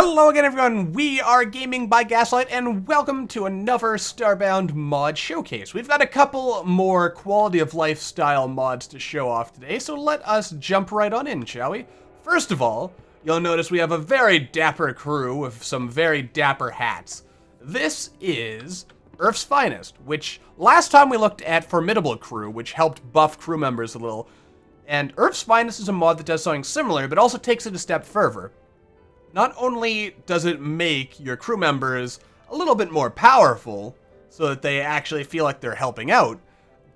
Hello again, everyone. We are Gaming by Gaslight, and welcome to another Starbound mod showcase. We've got a couple more quality of lifestyle mods to show off today, so let us jump right on in, shall we? First of all, you'll notice we have a very dapper crew with some very dapper hats. This is Earth's Finest, which last time we looked at Formidable Crew, which helped buff crew members a little. And Earth's Finest is a mod that does something similar, but also takes it a step further. Not only does it make your crew members a little bit more powerful, so that they actually feel like they're helping out,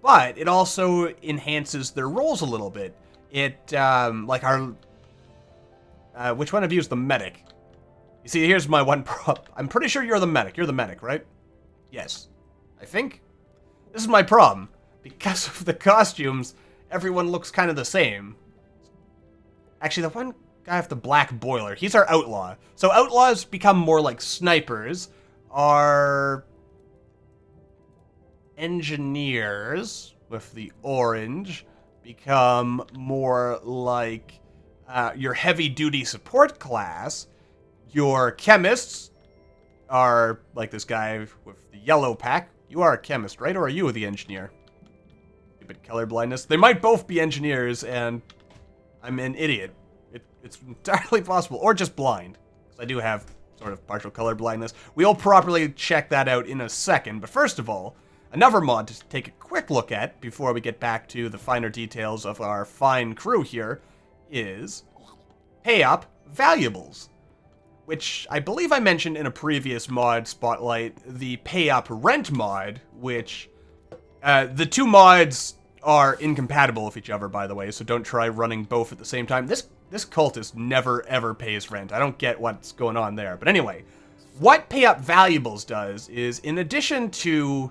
but it also enhances their roles a little bit. It, like our... which one of you is the medic? You see, here's my one prop. I'm pretty sure you're the medic. You're the medic, right? Yes. I think. This is my problem. Because of the costumes, everyone looks kind of the same. Actually, the one guy with the black boiler, he's our outlaw. So outlaws become more like snipers. Our engineers with the orange become more like your heavy-duty support class. Your chemists are like this guy with the yellow pack. You are a chemist, right? Or are you the engineer? Stupid color blindness. They might both be engineers, and I'm an idiot. It's entirely possible, or just blind, because I do have sort of partial color blindness. We'll properly check that out in a second, but first of all, another mod to take a quick look at before we get back to the finer details of our fine crew here is Pay Up Valuables, which I believe I mentioned in a previous mod spotlight, the Pay Up Rent mod, which the two mods are incompatible with each other, by the way, so don't try running both at the same time. This cultist never, ever pays rent. I don't get what's going on there. But anyway, what Pay Up Valuables does is, in addition to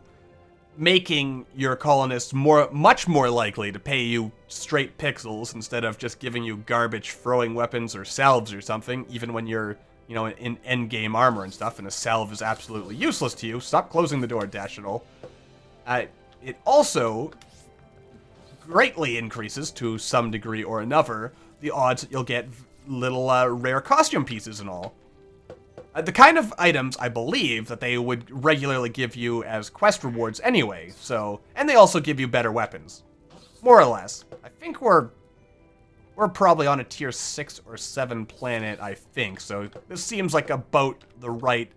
making your colonists much more likely to pay you straight pixels instead of just giving you garbage throwing weapons or salves or something, even when you're, you know, in endgame armor and stuff, and a salve is absolutely useless to you. Stop closing the door, Dashital. It also greatly increases, to some degree or another, the odds that you'll get little rare costume pieces and all. The kind of items, I believe, that they would regularly give you as quest rewards anyway, so... And they also give you better weapons. More or less. I think we're probably on a tier 6 or 7 planet, I think, so this seems like about the right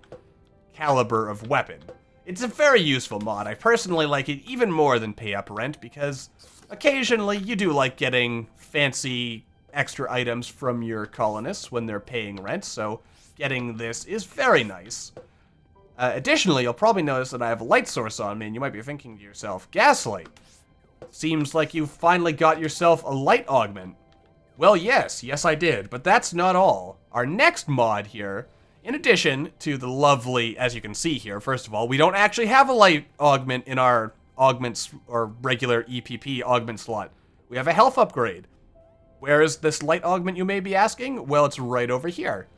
caliber of weapon. It's a very useful mod. I personally like it even more than Pay Up Rent, because occasionally you do like getting fancy extra items from your colonists when they're paying rent, so getting this is very nice. Additionally, you'll probably notice that I have a light source on me, and you might be thinking to yourself, Gaslight, seems like you finally got yourself a light augment. Well, yes I did, but that's not all. Our next mod here, in addition to the lovely, as you can see here, first of all, we don't actually have a light augment in our augments or regular EPP augment slot. We have a health upgrade. Where is this light augment, you may be asking? Well, it's right over here.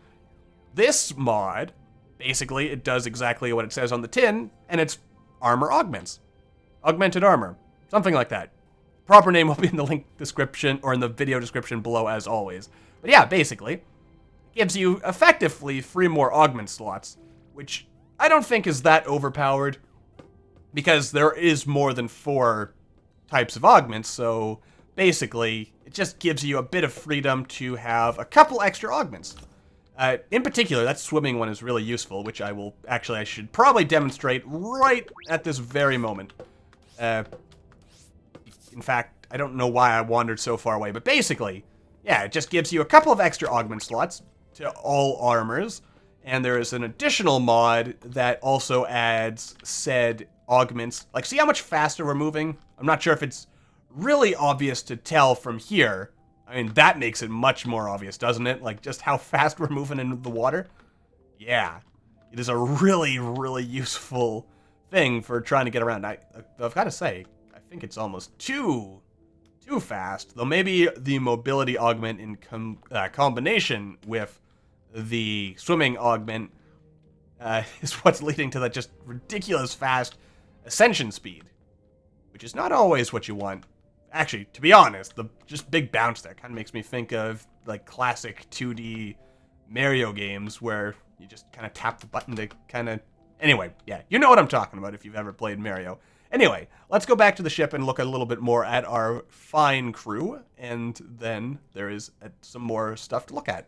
This mod, basically, it does exactly what it says on the tin, and it's armor augments. Augmented armor. Something like that. Proper name will be in the link description, or in the video description below, as always. But yeah, basically, it gives you, effectively, 3 more augment slots, which I don't think is that overpowered, because there is more than 4 types of augments, so basically, it just gives you a bit of freedom to have a couple extra augments. In particular, that swimming one is really useful, which I should probably demonstrate right at this very moment. In fact, I don't know why I wandered so far away, but basically, yeah, it just gives you a couple of extra augment slots to all armors, and there is an additional mod that also adds said augments. Like, see how much faster we're moving? I'm not sure if it's really obvious to tell from here. I mean, that makes it much more obvious, doesn't it? Like, just how fast we're moving into the water? Yeah. It is a really, really useful thing for trying to get around. I've got to say, I think it's almost too fast. Though maybe the mobility augment in combination with the swimming augment is what's leading to that just ridiculous fast ascension speed, which is not always what you want. Actually, to be honest, the just big bounce there kind of makes me think of like classic 2D Mario games where you just kind of tap the button to kind of... Anyway, yeah, you know what I'm talking about if you've ever played Mario. Anyway, let's go back to the ship and look a little bit more at our fine crew, and then there is some more stuff to look at.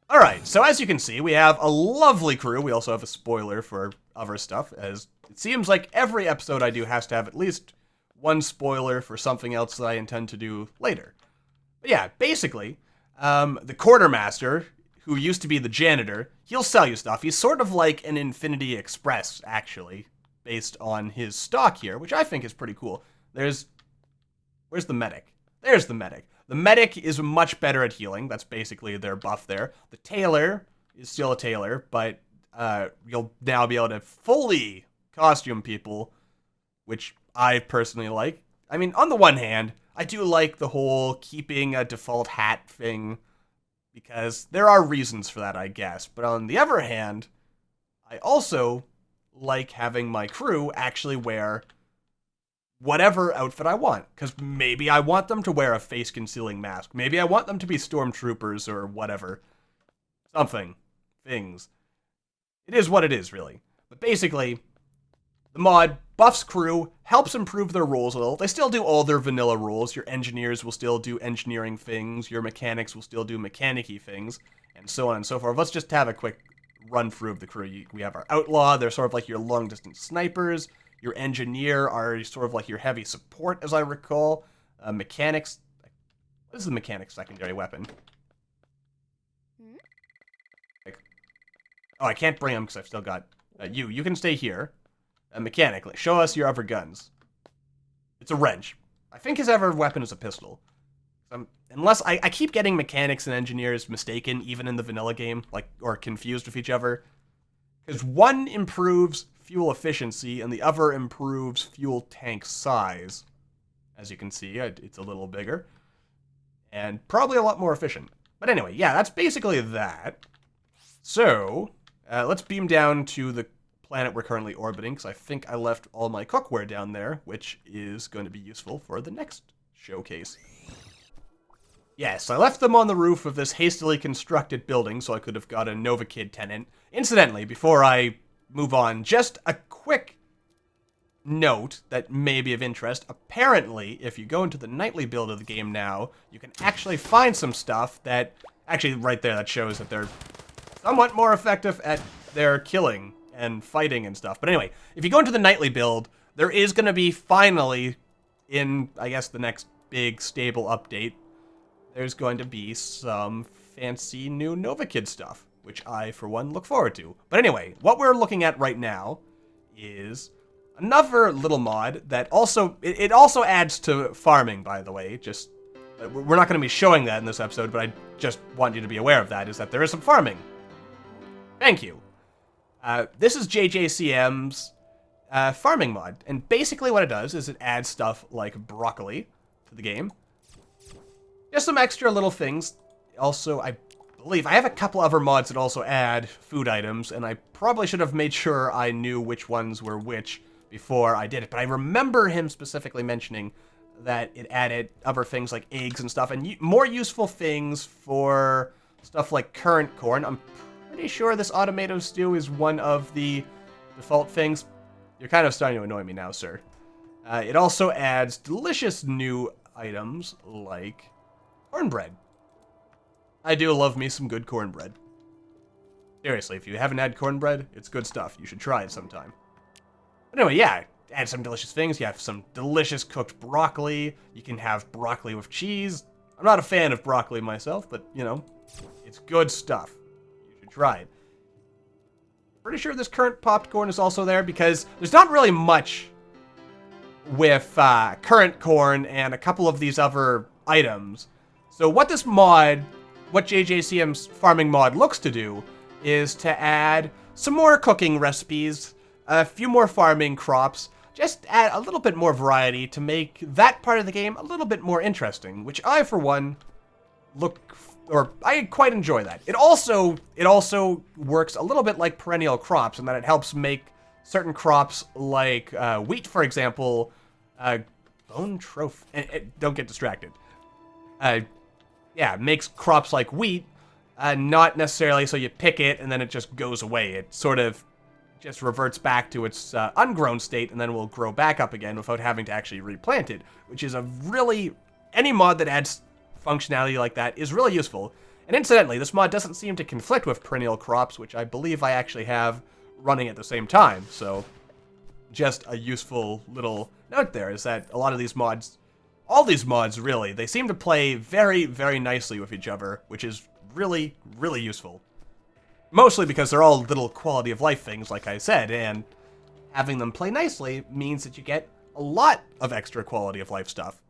Alright, so as you can see, we have a lovely crew. We also have a spoiler for other stuff, as it seems like every episode I do has to have at least one spoiler for something else that I intend to do later. But yeah, basically, the quartermaster, who used to be the janitor, he'll sell you stuff. He's sort of like an Infinity Express, actually, based on his stock here, which I think is pretty cool. Where's the medic? There's the medic. The medic is much better at healing. That's basically their buff there. The tailor is still a tailor, but you'll now be able to fully costume people, which I personally like. I mean, on the one hand, I do like the whole keeping a default hat thing, because there are reasons for that, I guess. But on the other hand, I also like having my crew actually wear whatever outfit I want, because maybe I want them to wear a face-concealing mask. Maybe I want them to be stormtroopers or whatever. Something. Things. It is what it is, really. But basically, the mod buffs crew, helps improve their rules a little. They still do all their vanilla rules. Your engineers will still do engineering things. Your mechanics will still do mechanic-y things, and so on and so forth. Let's just have a quick run-through of the crew. We have our outlaw. They're sort of like your long-distance snipers. Your engineer are sort of like your heavy support, as I recall. Mechanics. What is the mechanic's secondary weapon? Like, oh, I can't bring them because I've still got you. You can stay here. Mechanically, show us your other guns. It's a wrench. I think his other weapon is a pistol. Unless I keep getting mechanics and engineers mistaken, even in the vanilla game, like, or confused with each other. Because one improves fuel efficiency, and the other improves fuel tank size. As you can see, it's a little bigger. And probably a lot more efficient. But anyway, yeah, that's basically that. So, let's beam down to the planet we're currently orbiting, because I think I left all my cookware down there, which is going to be useful for the next showcase. Yes, I left them on the roof of this hastily constructed building so I could have got a Novakid tenant. Incidentally, before I move on, just a quick note that may be of interest. Apparently, if you go into the nightly build of the game now, you can actually find some stuff that, actually right there, that shows that they're somewhat more effective at their killing and fighting and stuff. But anyway, if you go into the nightly build, there is going to be finally, in, I guess, the next big stable update, there's going to be some fancy new Novakid stuff, which I, for one, look forward to. But anyway, what we're looking at right now is another little mod that also, it also adds to farming, by the way. Just, we're not going to be showing that in this episode, but I just want you to be aware of that, is that there is some farming. Thank you. This is JJCM's farming mod, and basically what it does is it adds stuff like broccoli to the game. Just some extra little things. Also, I believe I have a couple other mods that also add food items, and I probably should have made sure I knew which ones were which before I did it, but I remember him specifically mentioning that it added other things like eggs and stuff, and more useful things for stuff like current corn. I'm pretty sure this automato stew is one of the default things. You're kind of starting to annoy me now, sir. It also adds delicious new items like cornbread. I do love me some good cornbread. Seriously, if you haven't had cornbread, it's good stuff. You should try it sometime. But anyway, yeah, add some delicious things. You have some delicious cooked broccoli. You can have broccoli with cheese. I'm not a fan of broccoli myself, but, you know, it's good stuff. You should try it. Pretty sure this current popped corn is also there, because there's not really much with current corn and a couple of these other items. So what this mod, what JJCM's farming mod looks to do, is to add some more cooking recipes, a few more farming crops, just add a little bit more variety to make that part of the game a little bit more interesting, which I, for one, I quite enjoy that. It also works a little bit like perennial crops in that it helps make certain crops like wheat, for example, bone trophy. Don't get distracted. Yeah, makes crops like wheat Not necessarily so you pick it and then it just goes away. It sort of just reverts back to its ungrown state and then will grow back up again without having to actually replant it, which is a really... Any mod that adds functionality like that is really useful. And incidentally, this mod doesn't seem to conflict with perennial crops, which I believe I actually have running at the same time, so just a useful little note there is that a lot of these mods, all these mods really, they seem to play very, very nicely with each other, which is really, really useful. Mostly because they're all little quality of life things, like I said, and having them play nicely means that you get a lot of extra quality of life stuff.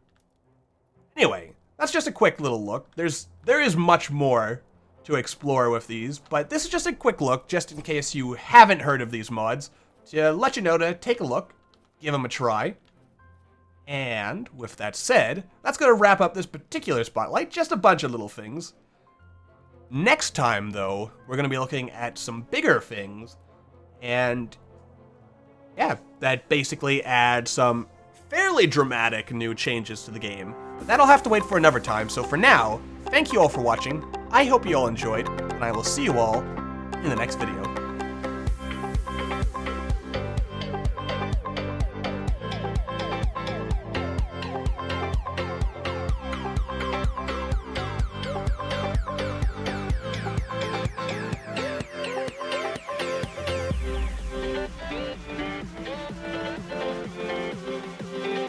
Anyway, that's just a quick little look. There is much more to explore with these, but this is just a quick look, just in case you haven't heard of these mods, to let you know to take a look, give them a try. And with that said, that's going to wrap up this particular spotlight, just a bunch of little things. Next time, though, we're going to be looking at some bigger things, and yeah, that basically adds some fairly dramatic new changes to the game. But that'll have to wait for another time, so for now, thank you all for watching, I hope you all enjoyed, and I will see you all in the next video.